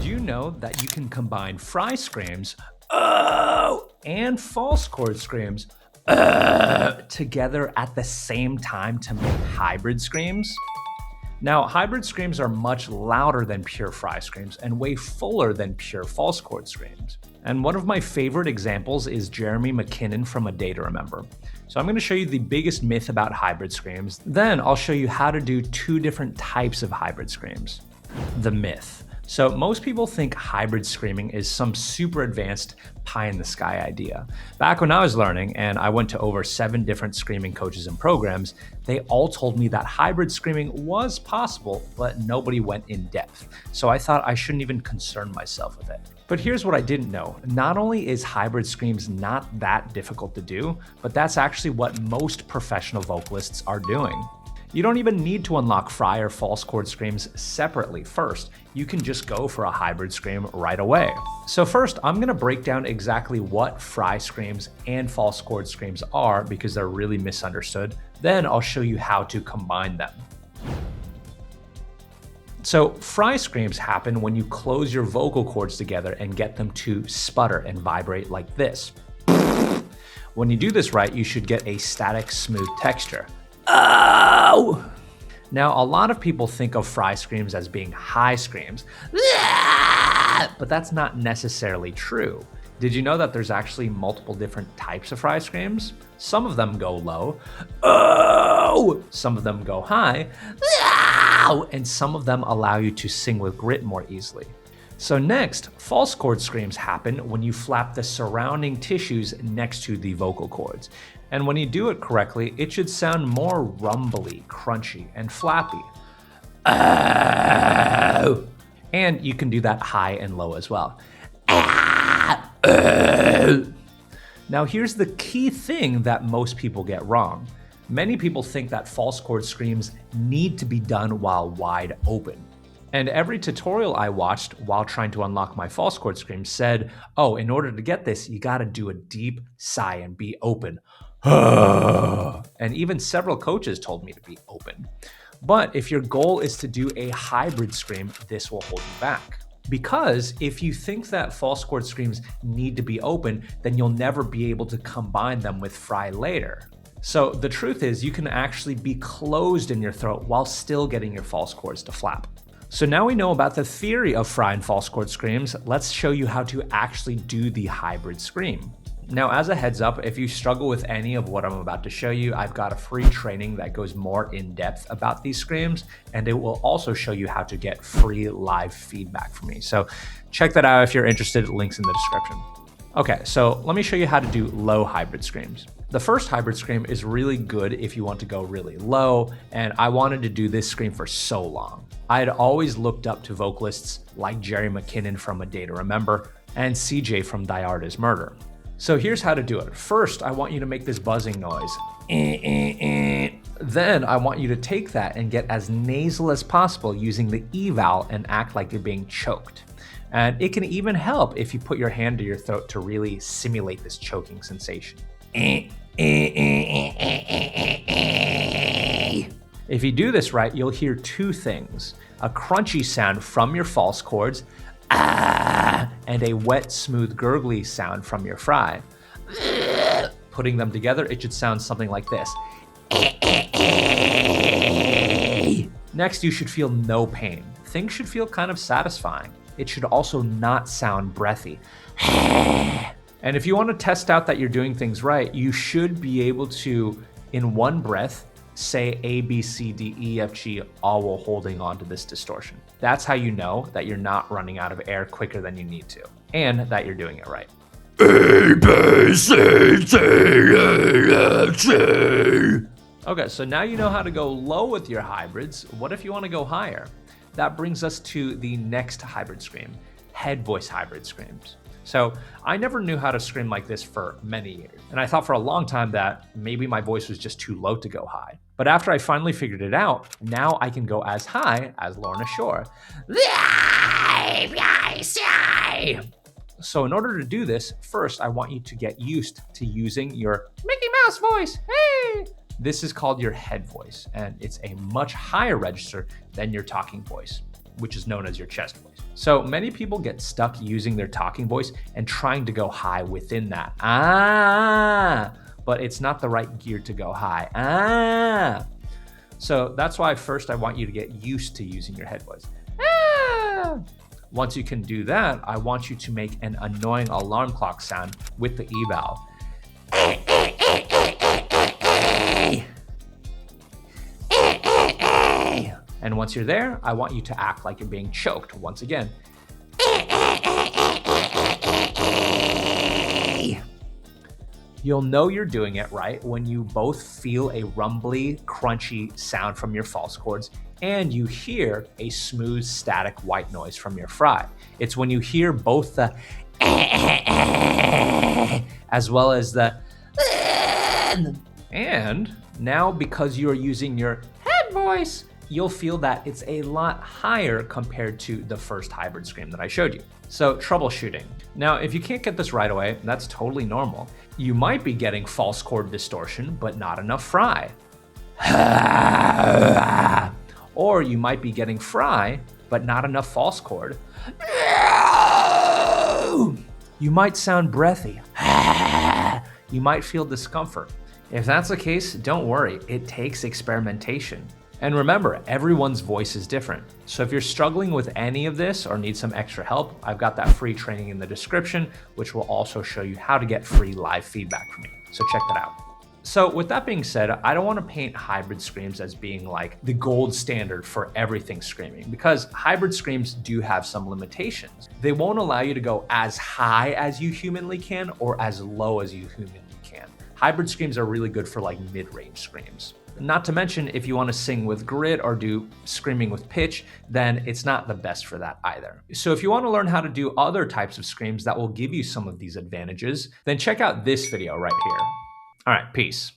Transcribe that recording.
you know that you can combine fry screams and false chord screams together at the same time to make hybrid screams? Now, hybrid screams are much louder than pure fry screams and way fuller than pure false chord screams. And one of my favorite examples is Jeremy McKinnon from A Day to Remember. So I'm going to show you the biggest myth about hybrid screams. Then I'll show you how to do two different types of hybrid screams. The myth. So most people think hybrid screaming is some super advanced pie in the sky idea. Back when I was learning and I went to over 7 different screaming coaches and programs, they all told me that hybrid screaming was possible, but nobody went in depth. So I thought I shouldn't even concern myself with it. But here's what I didn't know. Not only is hybrid screams not that difficult to do, but that's actually what most professional vocalists are doing. You don't even need to unlock fry or false chord screams separately first. You can just go for a hybrid scream right away. So first, I'm gonna break down exactly what fry screams and false chord screams are because they're really misunderstood. Then I'll show you how to combine them. So fry screams happen when you close your vocal cords together and get them to sputter and vibrate like this. When you do this right, you should get a static, smooth texture. Oh! Now, a lot of people think of fry screams as being high screams, but that's not necessarily true. Did you know that there's actually multiple different types of fry screams? Some of them go low, oh! Some of them go high, and some of them allow you to sing with grit more easily. So next, false chord screams happen when you flap the surrounding tissues next to the vocal cords. And when you do it correctly, it should sound more rumbly, crunchy, and flappy. Oh. And you can do that high and low as well. Now here's the key thing that most people get wrong. Many people think that false chord screams need to be done while wide open. And every tutorial I watched while trying to unlock my false chord screams said, oh, in order to get this, you gotta do a deep sigh and be open. And even several coaches told me to be open. But if your goal is to do a hybrid scream, this will hold you back. Because if you think that false chord screams need to be open, then you'll never be able to combine them with fry later. So the truth is you can actually be closed in your throat while still getting your false chords to flap. So now we know about the theory of fry and false chord screams, let's show you how to actually do the hybrid scream. Now, as a heads up, if you struggle with any of what I'm about to show you, I've got a free training that goes more in depth about these screams, and it will also show you how to get free live feedback from me. So check that out if you're interested, links in the description. Okay, so let me show you how to do low hybrid screams. The first hybrid scream is really good if you want to go really low, and I wanted to do this scream for so long. I had always looked up to vocalists like Jerry McKinnon from A Day to Remember and CJ from Die Artist Murder. So here's how to do it. First, I want you to make this buzzing noise. Then I want you to take that and get as nasal as possible using the E vowel and act like you're being choked. And it can even help if you put your hand to your throat to really simulate this choking sensation. If you do this right, you'll hear two things: a crunchy sound from your false chords, and a wet, smooth, gurgly sound from your fry. Putting them together, it should sound something like this. Next, you should feel no pain. Things should feel kind of satisfying. It should also not sound breathy. And if you want to test out that you're doing things right, you should be able to, in one breath, say A, B, C, D, E, F, G, all while holding on to this distortion. That's how you know that you're not running out of air quicker than you need to, and that you're doing it right. A, B, C, D, E, F, G. Okay, so now you know how to go low with your hybrids. What if you want to go higher? That brings us to the next hybrid scream, head voice hybrid screams. So I never knew how to scream like this for many years, and I thought for a long time that maybe my voice was just too low to go high. But after I finally figured it out, now I can go as high as Lorna Shore. So in order to do this, first I want you to get used to using your Mickey Mouse voice. Hey! This is called your head voice, and it's a much higher register than your talking voice. which is known as your chest voice. So many people get stuck using their talking voice and trying to go high within that. But it's not the right gear to go high. So that's why first I want you to get used to using your head voice. Once you can do that, I want you to make an annoying alarm clock sound with the E valve. And once you're there, I want you to act like you're being choked once again. You'll know you're doing it right when you both feel a rumbly, crunchy sound from your false chords and you hear a smooth, static white noise from your fry. It's when you hear both the as well as the and now because you're using your head voice, you'll feel that it's a lot higher compared to the first hybrid scream that I showed you. So troubleshooting. Now, if you can't get this right away, that's totally normal. You might be getting false chord distortion, but not enough fry. Or you might be getting fry, but not enough false chord. You might sound breathy. You might feel discomfort. If that's the case, don't worry, it takes experimentation. And remember, everyone's voice is different. So if you're struggling with any of this or need some extra help, I've got that free training in the description, which will also show you how to get free live feedback from me. So check that out. So with that being said, I don't want to paint hybrid screams as being like the gold standard for everything screaming, because hybrid screams do have some limitations. They won't allow you to go as high as you humanly can or as low as you humanly can. Hybrid screams are really good for like mid-range screams. Not to mention, if you want to sing with grit or do screaming with pitch, then it's not the best for that either. So if you want to learn how to do other types of screams that will give you some of these advantages, then check out this video right here. All right, peace.